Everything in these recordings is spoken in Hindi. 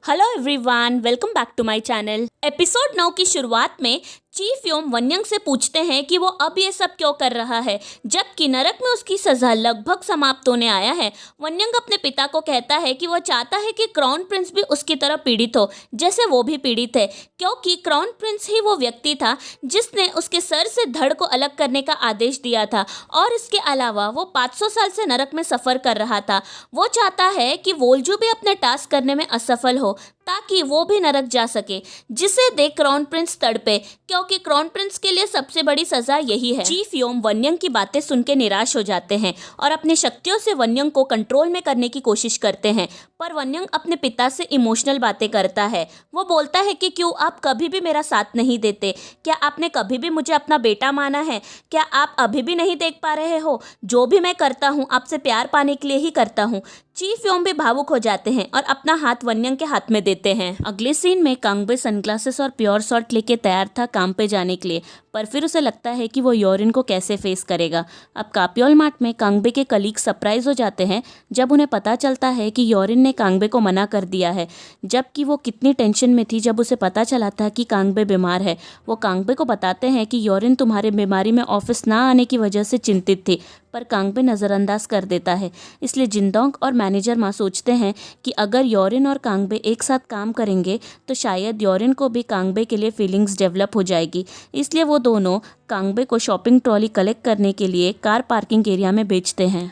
Hello everyone, welcome back to my channel. Episode 9 की शुरुआत में चीफ योम वन्यंग से पूछते हैं कि वो अब ये सब क्यों कर रहा है, जबकि नरक में उसकी सजा लगभग समाप्त होने आया है। वन्यंग अपने पिता को कहता है कि वो चाहता है कि क्राउन प्रिंस भी उसकी तरह पीड़ित हो जैसे वो भी पीड़ित है, क्योंकि क्राउन प्रिंस ही वो व्यक्ति था जिसने उसके सर से धड़ को अलग करने का आदेश दिया था, और इसके अलावा वो 500 साल से नरक में सफ़र कर रहा था। वो चाहता है कि वोल्जू भी अपने टास्क करने में असफल हो ताकि वो भी नरक जा सके, जिसे देख क्राउन प्रिंस तड़पे, क्योंकि क्राउन प्रिंस के लिए सबसे बड़ी सजा यही है। चीफ योम वन्यंग की बातें सुन के निराश हो जाते हैं और अपनी शक्तियों से वन्यंग को कंट्रोल में करने की कोशिश करते हैं, पर वन्यंग अपने पिता से इमोशनल बातें करता है। वो बोलता है कि क्यों आप कभी भी मेरा साथ नहीं देते? क्या आपने कभी भी मुझे अपना बेटा माना है? क्या आप अभी भी नहीं देख पा रहे हो? जो भी मैं करता हूँ आपसे प्यार पाने के लिए ही करता हूँ। चीफ योम भी भावुक हो जाते हैं और अपना हाथ वन्यंग के हाथ में देते हैं। अगले सीन में कांगबे सनग्लासेस और प्योर सॉल्ट लेके तैयार था काम पे जाने के लिए, पर फिर उसे लगता है कि वो योरिन को कैसे फेस करेगा। अब कापियोल मार्ट में कांगबे के कलीग सरप्राइज हो जाते हैं जब उन्हें पता चलता है कि योरिन ने कांगबे को मना कर दिया है, जबकि वो कितनी टेंशन में थी जब उसे पता चला था कि कांगबे बीमार है। वो कांगबे को बताते हैं कि योरिन तुम्हारे बीमारी में ऑफिस ना आने की वजह से चिंतित थी, पर कांगबे नज़रअंदाज कर देता है। इसलिए जिंदोंग और मैनेजर माँ सोचते हैं कि अगर योरिन और कांगबे एक साथ काम करेंगे तो शायद योरिन को भी कांगबे के लिए फीलिंग्स डेवलप हो जाएगी। इसलिए वो दोनों कांगबे को शॉपिंग ट्रॉली कलेक्ट करने के लिए कार पार्किंग एरिया में भेजते हैं।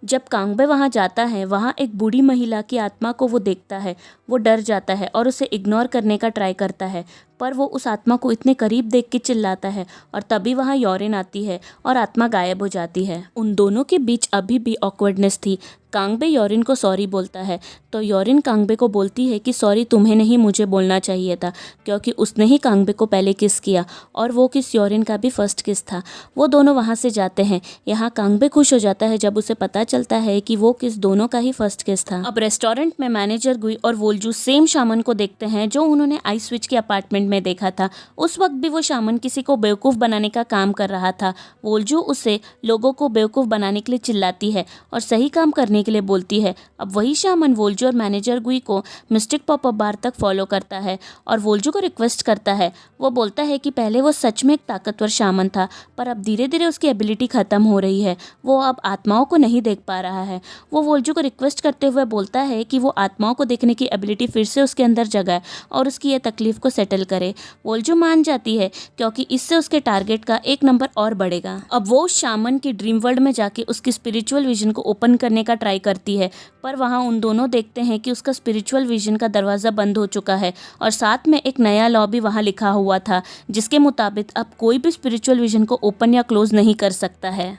जब कांगबे वहाँ जाता है, वहाँ एक बूढ़ी महिला की आत्मा को वो देखता है। वो डर जाता है और उसे इग्नोर करने का ट्राई करता है, पर वो उस आत्मा को इतने करीब देख के चिल्लाता है और तभी वहाँ योरिन आती है और आत्मा गायब हो जाती है। उन दोनों के बीच अभी भी ऑकवर्डनेस थी। कांगबे योरिन को सॉरी बोलता है तो योरिन कांगबे को बोलती है कि सॉरी तुम्हें नहीं, मुझे बोलना चाहिए था, क्योंकि उसने ही कांगबे को पहले किस किया और वो किस योरिन का भी फर्स्ट किस था। वो दोनों वहाँ से जाते हैं। यहाँ कांगबे खुश हो जाता है जब उसे पता चलता है कि वो किस दोनों का ही फर्स्ट किस था। अब रेस्टोरेंट में मैनेजर गुई और वोल्जू सेम शामन को देखते हैं जो उन्होंने आइस स्विच के अपार्टमेंट में देखा था। उस वक्त भी वो शामन किसी को बेवकूफ़ बनाने का काम कर रहा था। वोल्जू उसे लोगों को बेवकूफ़ बनाने के लिए चिल्लाती है और सही काम करने के लिए बोलती है। अब वही शामन वोल्जू और मैनेजर गुई को मिस्टिक पॉपअप बार तक फॉलो करता है और वोल्जू को रिक्वेस्ट करता है। वो बोलता है कि पहले वो सच में एक ताकतवर शामन था, पर अब धीरे धीरे उसकी एबिलिटी ख़त्म हो रही है। वो अब आत्माओं को नहीं देख पा रहा है। वो वोल्जू को रिक्वेस्ट करते हुए बोलता है कि वो आत्माओं को देखने की एबिलिटी फिर से उसके अंदर जगाए और उसकी ये तकलीफ को सेटल करे। वोल्जू मान जाती है क्योंकि इससे उसके टारगेट का एक नंबर और बढ़ेगा। अब वो शामन की ड्रीम वर्ल्ड में जाके उसकी स्पिरिचुअल विजन को ओपन करने का ट्राई करती है, पर वहाँ उन दोनों देखते हैं कि उसका स्पिरिचुअल विजन का दरवाज़ा बंद हो चुका है और साथ में एक नया लॉ भी वहाँ लिखा हुआ था, जिसके मुताबिक अब कोई भी स्पिरिचुअल विजन को ओपन या क्लोज नहीं कर सकता है।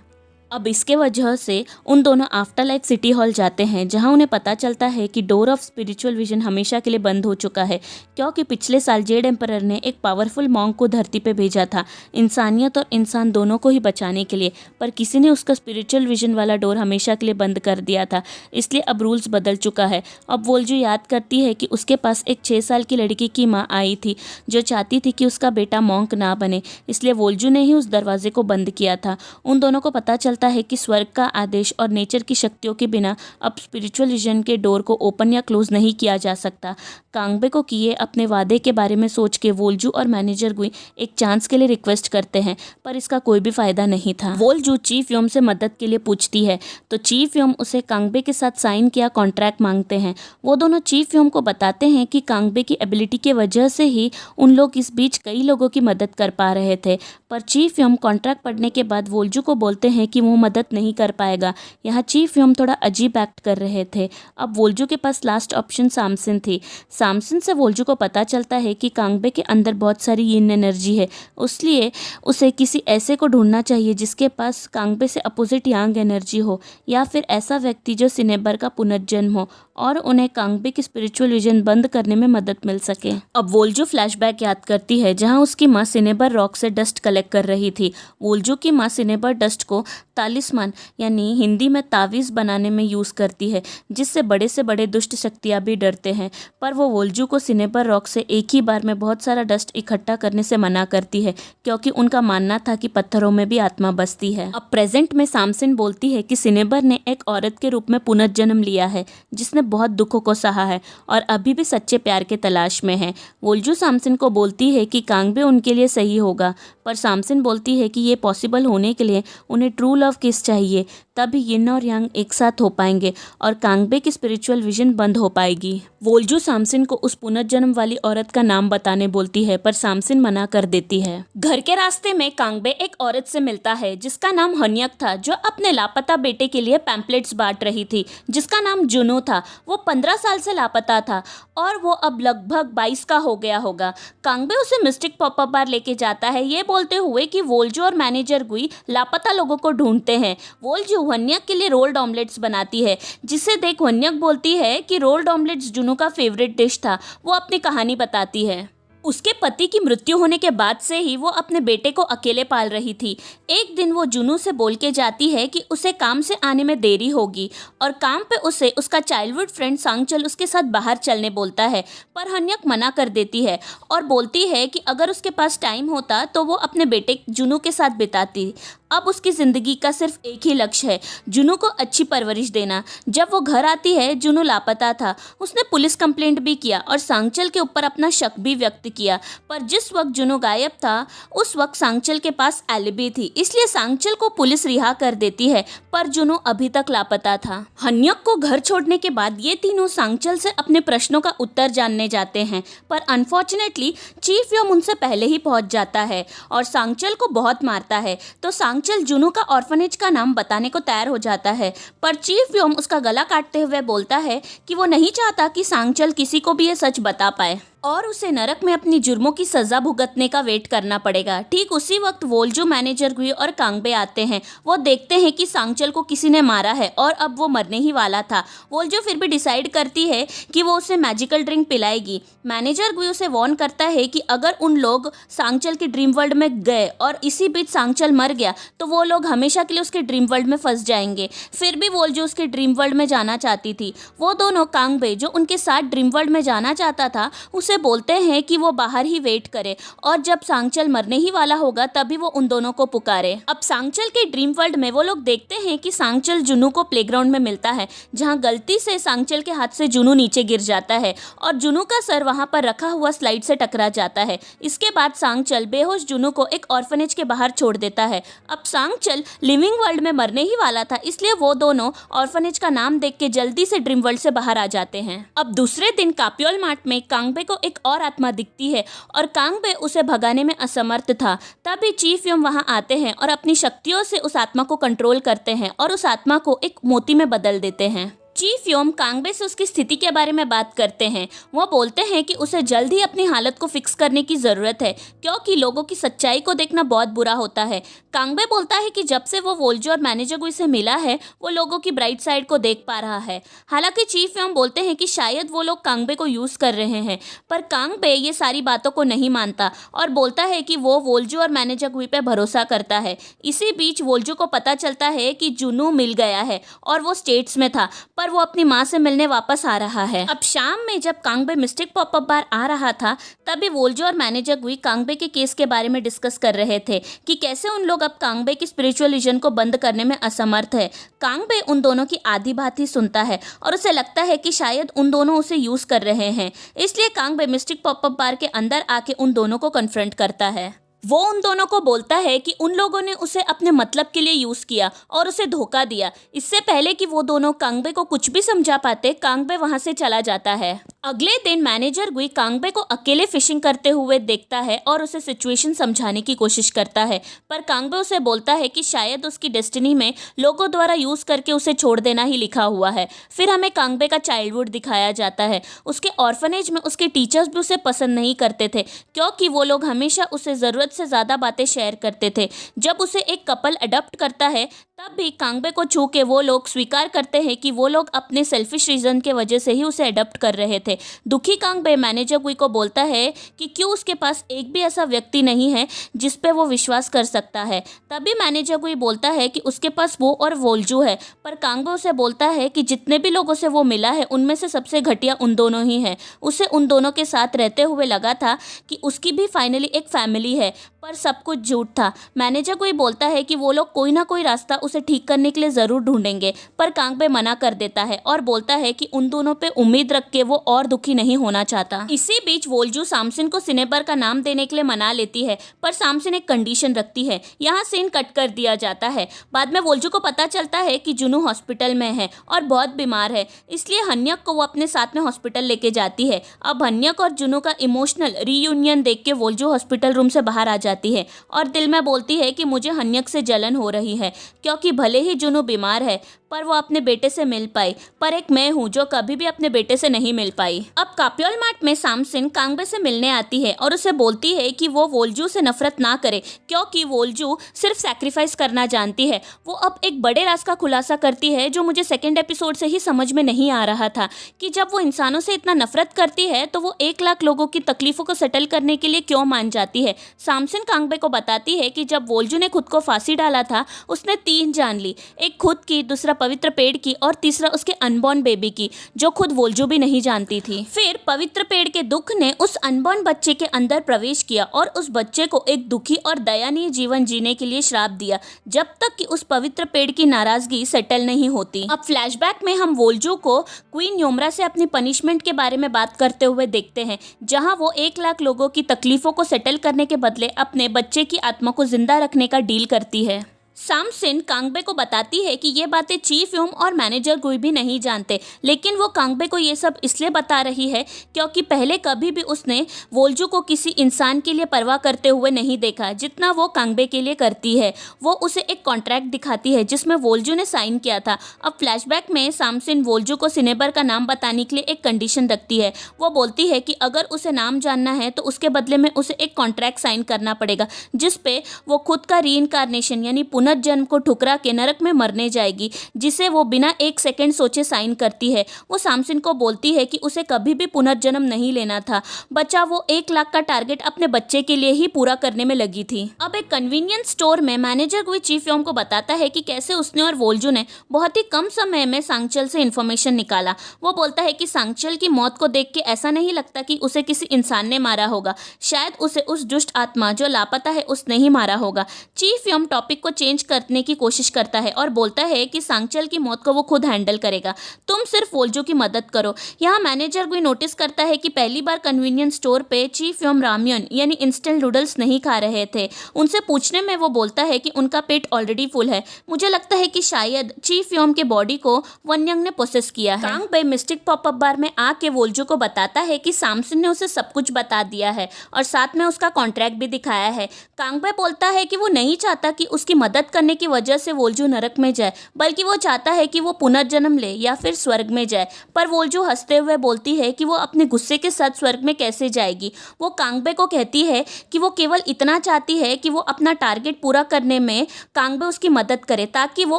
अब इसके वजह से उन दोनों आफ्टर लाइफ सिटी हॉल जाते हैं, जहां उन्हें पता चलता है कि डोर ऑफ स्पिरिचुअल विजन हमेशा के लिए बंद हो चुका है, क्योंकि पिछले साल जेड एम्परर ने एक पावरफुल मॉन्क को धरती पे भेजा था इंसानियत और इंसान दोनों को ही बचाने के लिए, पर किसी ने उसका स्पिरिचुअल विजन वाला डोर हमेशा के लिए बंद कर दिया था। इसलिए अब रूल्स बदल चुका है। अब वोल्जू याद करती है कि उसके पास एक 6 साल की लड़की की माँ आई थी जो चाहती थी कि उसका बेटा मॉन्क ना बने, इसलिए वोल्जू ने ही उस दरवाजे को बंद किया था। उन दोनों को पता चलता है कि स्वर्ग का आदेश और नेचर की शक्तियों के बिना अब स्पिरिचुअल विजन के डोर को ओपन या क्लोज नहीं किया जा सकता। कांगबे को किए अपने वादे के बारे में सोच के वोल्जू और मैनेजर गुई एक चांस के लिए रिक्वेस्ट करते हैं, पर इसका कोई भी फायदा नहीं था। वोल्जू चीफ योम से मदद के लिए पूछती है तो चीफ योम उसे कांगबे के साथ साइन किया कॉन्ट्रैक्ट मांगते हैं। वो दोनों चीफ योम को बताते हैं कि कांगबे की एबिलिटी की वजह से ही उन लोग इस बीच कई लोगों की मदद कर पा रहे थे, पर चीफ योम कॉन्ट्रैक्ट पढ़ने के बाद वोल्जू को बोलते हैं कि वो मदद नहीं कर पाएगा। यहाँ चीफ योम थोड़ा अजीब एक्ट कर रहे थे। अब वोल्जू के पास लास्ट ऑप्शन सामसिन थी। सामसिन से वोल्जू को पता चलता है कि कांगबे के अंदर बहुत सारी यिन एनर्जी है, इसलिए उसे किसी ऐसे को ढूंढना चाहिए जिसके पास कांगबे से अपोजिट यांग एनर्जी हो, या फिर ऐसा व्यक्ति जो सिनेबर का पुनर्जन्म हो और उन्हें कांगबे की स्पिरिचुअल विजन बंद करने में मदद मिल सके। अब वोल्जू फ्लैशबैक याद करती है जहां उसकी माँ सिनेबर रॉक से डस्ट कलेक्ट कर रही थी। वोल्जू की माँ सिनेबर डस्ट को तालिस्मान यानी हिंदी में तावीज़ बनाने में यूज़ करती है, जिससे बड़े से बड़े दुष्ट शक्तियाँ भी डरते हैं। पर वो वोल्जू को सिनेबर रॉक से एक ही बार में बहुत सारा डस्ट इकट्ठा करने से मना करती है, क्योंकि उनका मानना था कि पत्थरों में भी आत्मा बसती है। अब प्रेजेंट में सामसिन बोलती है कि सिनेबर ने एक औरत के रूप में पुनर्जन्म लिया है, जिसने बहुत दुखों को सहा है और अभी भी सच्चे प्यार के तलाश में है। वोल्जू सामसिन को बोलती है कि कांगबे उनके लिए सही होगा, पर सामसिन बोलती है कि ये पॉसिबल होने के लिए उन्हें ट्रू लव किस चाहिए, तभी यिन और यांग एक साथ हो पाएंगे और कांगबे की स्पिरिचुअल विजन बंद हो पाएगी। वोल्जू सामसिन को उस पुनर्जन्म वाली औरत का नाम बताने बोलती है, पर सामसिन मना कर देती है। घर के रास्ते में कांगबे एक औरत से मिलता है जिसका नाम हन्यक था, जो अपने लापता बेटे के लिए पैम्पलेट्स बांट रही थी, जिसका नाम जुनो था। वो 15 साल से लापता था और वो अब लगभग 22 का हो गया होगा। कांगबे उसे मिस्टिक पॉपअप बार लेके जाता है, ये बोलते हुए कि वोल्जू और मैनेजर गुई लापता लोगों को ढूंढते हैं। वोल्जू वन्यक के लिए रोल्ड ऑमलेट्स बनाती है, जिसे देख वन्यक बोलती है कि रोल्ड ऑमलेट्स जुनू का फेवरेट डिश था। वो अपनी कहानी बताती है। उसके पति की मृत्यु होने के बाद से ही वो अपने बेटे को अकेले पाल रही थी। एक दिन वो जुनू से बोल के जाती है कि उसे काम से आने में देरी होगी और काम पे उसे उसका चाइल्डहुड फ्रेंड सांगचल उसके साथ बाहर चलने बोलता है, पर हन्यक मना कर देती है और बोलती है कि अगर उसके पास टाइम होता तो वो अपने बेटे जुनू के साथ बिताती। अब उसकी ज़िंदगी का सिर्फ एक ही लक्ष्य है, जुनू को अच्छी परवरिश देना। जब वो घर आती है, जुनू लापता था। उसने पुलिस कंप्लेंट भी किया और सांगचल के ऊपर अपना शक भी व्यक्त किया, पर जिस वक्त जुनू गायब था उस वक्त सांगचल के पास एलिबी थी, इसलिए सांगचल को पुलिस रिहा कर देती है, पर जुनू अभी तक लापता था। हन्यक को घर छोड़ने के बाद ये तीनों सांगचल से अपने प्रश्नों का उत्तर जानने जाते हैं, पर अनफॉर्चुनेटली चीफ योम उनसे पहले ही पहुंच जाता है और सांगचल को बहुत मारता है। तो सांगचल जुनू का ऑर्फनेज का नाम बताने को तैयार हो जाता है, पर चीफ योम उसका गला काटते हुए बोलता है कि वो नहीं चाहता कि सांगचल किसी को भी ये सच बता पाए और उसे नरक में अपनी जुर्मों की सजा भुगतने का वेट करना पड़ेगा। ठीक उसी वक्त वोल्जू, मैनेजर गुई और कांगबे आते हैं। वो देखते हैं कि सांगचल को किसी ने मारा है और अब वो मरने ही वाला था। वोल्जू फिर भी डिसाइड करती है कि वो उसे मैजिकल ड्रिंक पिलाएगी। मैनेजर गुई उसे वार्न करता है कि अगर उन लोग सांगचल के ड्रीम वर्ल्ड में गए और इसी बीच सांगचल मर गया तो वो लोग हमेशा के लिए उसके ड्रीम वर्ल्ड में फंस जाएंगे। फिर भी वोल्जू उसके ड्रीम वर्ल्ड में जाना चाहती थी। वो दोनों, कांगबे जो उनके साथ ड्रीम वर्ल्ड में जाना चाहता था, उसे बोलते हैं कि वो बाहर ही वेट करे और जब सांगचल मरने ही वाला होगा तभी वो उन दोनों को पुकारे। अब सांगचल के ड्रीम वर्ल्ड में वो लोग देखते हैं कि सांगचल जुनू को प्लेग्राउंड में मिलता है, जहां गलती से सांगचल के हाथ से जुनू नीचे गिर जाता है और जुनू का सर वहां पर रखा हुआ स्लाइड से टकरा जाता है। इसके बाद सांगचल बेहोश जुनू को एक ऑर्फनेज के बाहर छोड़ देता है। अब सांगचल लिविंग वर्ल्ड में मरने ही वाला था, इसलिए वो दोनों ऑर्फनेज का नाम देख के जल्दी से ड्रीम वर्ल्ड से बाहर आ जाते हैं। अब दूसरे दिन कापियोल मार्ट में कांगबे को एक और आत्मा दिखती है और कांगबे उसे भगाने में असमर्थ था। तभी चीफ योम वहां आते हैं और अपनी शक्तियों से उस आत्मा को कंट्रोल करते हैं और उस आत्मा को एक मोती में बदल देते हैं। चीफ योम कांगबे से उसकी स्थिति के बारे में बात करते हैं। वो बोलते हैं कि उसे जल्द ही अपनी हालत को फिक्स करने की ज़रूरत है, क्योंकि लोगों की सच्चाई को देखना बहुत बुरा होता है। कांगबे बोलता है कि जब से वो वोल्जू और मैनेजर गुई से मिला है, वो लोगों की ब्राइट साइड को देख पा रहा है। हालांकि चीफ योम बोलते हैं कि शायद वो लोग कांगबे को यूज़ कर रहे हैं, पर कांगबे ये सारी बातों को नहीं मानता और बोलता है कि वो वोल्जू और मैनेजर गुई पे भरोसा करता है। इसी बीच वोल्जू को पता चलता है कि जुनू मिल गया है और वो स्टेट्स में था, पर वो अपनी माँ से मिलने वापस आ रहा है। अब शाम में जब कांगबे मिस्टिक पॉपअप बार आ रहा था, तभी वोल्जू और मैनेजर गुई कांगबे के केस के बारे में डिस्कस कर रहे थे कि कैसे उन लोग अब कांगबे की स्पिरिचुअल विजन को बंद करने में असमर्थ है। कांगबे उन दोनों की आधी बात ही सुनता है और उसे लगता है कि शायद उन दोनों उसे यूज कर रहे हैं, इसलिए कांगबे मिस्टिक पॉपअप बार के अंदर आके उन दोनों को कन्फ्रंट करता है। वो उन दोनों को बोलता है कि उन लोगों ने उसे अपने मतलब के लिए यूज किया और उसे धोखा दिया। इससे पहले कि वो दोनों कांगबे को कुछ भी समझा पाते, कांगबे वहां से चला जाता है। अगले दिन मैनेजर गुई कांगबे को अकेले फिशिंग करते हुए देखता है और उसे सिचुएशन समझाने की कोशिश करता है, पर कांगबे उसे बोलता है कि शायद उसकी डेस्टिनी में लोगों द्वारा यूज करके उसे छोड़ देना ही लिखा हुआ है। फिर हमें कांगबे का चाइल्डहुड दिखाया जाता है। उसके ऑर्फनेज में उसके टीचर्स भी उसे पसंद नहीं करते थे, क्योंकि वो लोग हमेशा उसे जरूरत से ज़्यादा बातें शेयर करते थे। जब उसे एक कपल अडॉप्ट करता है, तब भी कांगबे को छू के वो लोग स्वीकार करते हैं कि वो लोग अपने सेल्फिश रीजन के वजह से ही उसे अडॉप्ट कर रहे थे। दुखी कांगबे मैनेजर गुई को बोलता है कि क्यों उसके पास एक भी ऐसा व्यक्ति नहीं है जिस पे वो विश्वास कर सकता है। तभी मैनेजर गुई बोलता है कि उसके पास वो और वोल्जू है, पर कांगबे उसे बोलता है कि जितने भी लोगों से वो मिला है उनमें से सबसे घटिया उन दोनों ही है। उसे उन दोनों के साथ रहते हुए लगा था कि उसकी भी फाइनली एक फैमिली है, पर सब कुछ झूठ था। मैनेजर गुई बोलता है कि वो लोग कोई ना कोई रास्ता उसे ठीक करने के लिए ज़रूर ढूंढेंगे, पर कांगबे मना कर देता है और बोलता है कि उन दोनों पे उम्मीद रख के वो और दुखी नहीं होना चाहता। इसी बीच वोल्जू सामसिन को सिनेबर का नाम देने के लिए मना लेती है, पर सामसिन एक कंडीशन रखती है। यहाँ सीन कट कर दिया जाता है। बाद में वोल्जू को पता चलता है कि जुनू हॉस्पिटल में है और बहुत बीमार है, इसलिए हन्यक को वो अपने साथ में हॉस्पिटल लेके जाती है। अब हन्यक और जुनू का इमोशनल रीयूनियन देख के वोल्जू हॉस्पिटल रूम से बाहर आ जाती है और दिल में बोलती है कि मुझे हन्यक से जलन हो रही है, क्योंकि भले ही जुनू बीमार है पर वो अपने बेटे से मिल पाई, पर एक मैं हूँ जो कभी भी अपने बेटे से नहीं मिल पाई। अब काप्योल मार्ट में सामसिन कांगबे से मिलने आती है और उसे बोलती है कि वो वोल्जू से नफरत ना करे, क्योंकि वोल्जू सिर्फ सैक्रिफाइस करना जानती है। वो अब एक बड़े राज का खुलासा करती है जो मुझे सेकेंड एपिसोड से ही समझ में नहीं आ रहा था, कि जब वो इंसानों से इतना नफरत करती है तो वो 1 लाख लोगों की तकलीफों को सेटल करने के लिए क्यों मान जाती है। सामसिन कांगबे को बताती है कि जब वोल्जू ने खुद को फांसी डाला था उसने 3 जान ली, एक खुद की, दूसरा पवित्र पेड़ की और तीसरा उसके अनबॉर्न बेबी की, जो खुद वोल्जू भी नहीं जानती थी। फिर पवित्र पेड़ के दुख ने उस अनबॉर्न बच्चे के अंदर प्रवेश किया और उस बच्चे को एक दुखी और दयनीय जीवन जीने के लिए श्राप दिया, जब तक कि उस पवित्र पेड़ की नाराजगी सेटल नहीं होती। अब फ्लैशबैक में हम वोल्जू को क्वीन योमरा से अपनी पनिशमेंट के बारे में बात करते हुए देखते हैं, जहां वो 1 लाख लोगों की तकलीफों को सेटल करने के बदले अपने बच्चे की आत्मा को जिंदा रखने का डील करती है। सामसिन कांगबे को बताती है कि ये बातें चीफ यूम और मैनेजर गुई भी नहीं जानते, लेकिन वो कांगबे को ये सब इसलिए बता रही है क्योंकि पहले कभी भी उसने वोल्जू को किसी इंसान के लिए परवाह करते हुए नहीं देखा जितना वो कांगबे के लिए करती है। वो उसे एक कॉन्ट्रैक्ट दिखाती है जिसमें वोल्जू ने साइन किया था। अब फ्लैशबैक में सामसिन वोल्जू को सिनेबर का नाम बताने के लिए एक कंडीशन रखती है। वो बोलती है कि अगर उसे नाम जानना है तो उसके बदले में उसे एक कॉन्ट्रैक्ट साइन करना पड़ेगा, जिसपे वो खुद का रीइंकार्नेशन यानी पुनर्जन्म को ठुकरा के नरक में मरने जाएगी, जिसे वो बिना 1 सेकंड सोचे साइन करती है। वो सामसिन को बोलती है कि उसे कभी भी पुनर्जन्म नहीं लेना था, बचा वो 1 लाख का टारगेट अपने बच्चे के लिए ही पूरा करने में लगी थी। अब एक कन्वीनियंस स्टोर में मैनेजर गुई चीफ योम को बताता है कि कैसे उसने और वोल्जू ने बहुत ही कम समय में सांगचल से इन्फॉर्मेशन निकाला। वो बोलता है कि सांगचल की मौत को देख के ऐसा नहीं लगता कि उसे किसी इंसान ने मारा होगा, शायद उसे उस दुष्ट आत्मा जो लापता है उसने ही मारा होगा। चीफ योम टॉपिक को चेंज करने की कोशिश करता है और बोलता है कि सांगचल की मौत को वो खुद हैंडल करेगा, तुम सिर्फ वोल्जू की मदद करो। यहाँ मैनेजर गुई नोटिस करता है कि पहली बार कन्वीनियंस स्टोर पे चीफ योम रामियन यानी इंस्टेंट नूडल्स नहीं खा रहे थे। उनसे पूछने में वो बोलता है कि उनका पेट ऑलरेडी फुल है। मुझे लगता है कि शायद चीफ योम के बॉडी को वनयंग ने पोसेस किया है। कांगबे मिस्टिक पॉपअप बार में आके वोल्जू को बताता है कि सामसिन ने उसे सब कुछ बता दिया है और साथ में उसका कॉन्ट्रैक्ट भी दिखाया है। कांगबे बोलता है कि वो नहीं चाहता कि उसकी मदद करने की वजह से वोल्जू नरक में जाए, बल्कि वो चाहता है कि वो पुनर्जन्म ले या फिर स्वर्ग में जाए। पर वोल्जू हंसते हुए बोलती है कि वो अपने गुस्से के साथ स्वर्ग में कैसे जाएगी। वो कांगबे को कहती है कि वो केवल इतना चाहती है कि वो अपना टारगेट पूरा करने में कांगबे उसकी मदद करे ताकि वो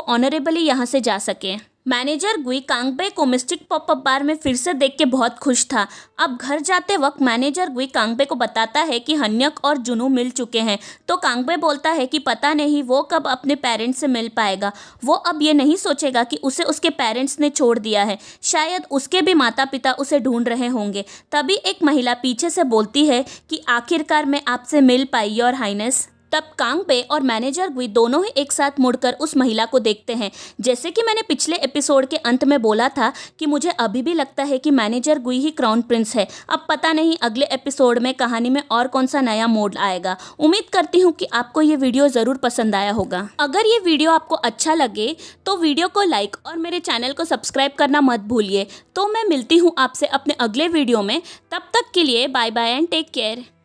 ऑनरेबली यहाँ से जा सके। मैनेजर गुई कांगबे को मिस्टिक पॉपअप बार में फिर से देख के बहुत खुश था। अब घर जाते वक्त मैनेजर गुई कांगबे को बताता है कि हन्यक और जुनू मिल चुके हैं, तो कांगबे बोलता है कि पता नहीं वो कब अपने पेरेंट्स से मिल पाएगा। वो अब ये नहीं सोचेगा कि उसे उसके पेरेंट्स ने छोड़ दिया है, शायद उसके भी माता पिता उसे ढूंढ रहे होंगे। तभी एक महिला पीछे से बोलती है कि आखिरकार मैं आपसे मिल पाई योर हाइनेस। तब कांगबे और मैनेजर गुई दोनों ही एक साथ मुड़कर उस महिला को देखते हैं। जैसे कि मैंने पिछले एपिसोड के अंत में बोला था कि मुझे अभी भी लगता है कि मैनेजर गुई ही क्राउन प्रिंस है। अब पता नहीं अगले एपिसोड में कहानी में और कौन सा नया मोड आएगा। उम्मीद करती हूँ कि आपको ये वीडियो ज़रूर पसंद आया होगा। अगर ये वीडियो आपको अच्छा लगे तो वीडियो को लाइक और मेरे चैनल को सब्सक्राइब करना मत भूलिए। तो मैं मिलती हूँ आपसे अपने अगले वीडियो में। तब तक के लिए bye bye and take care.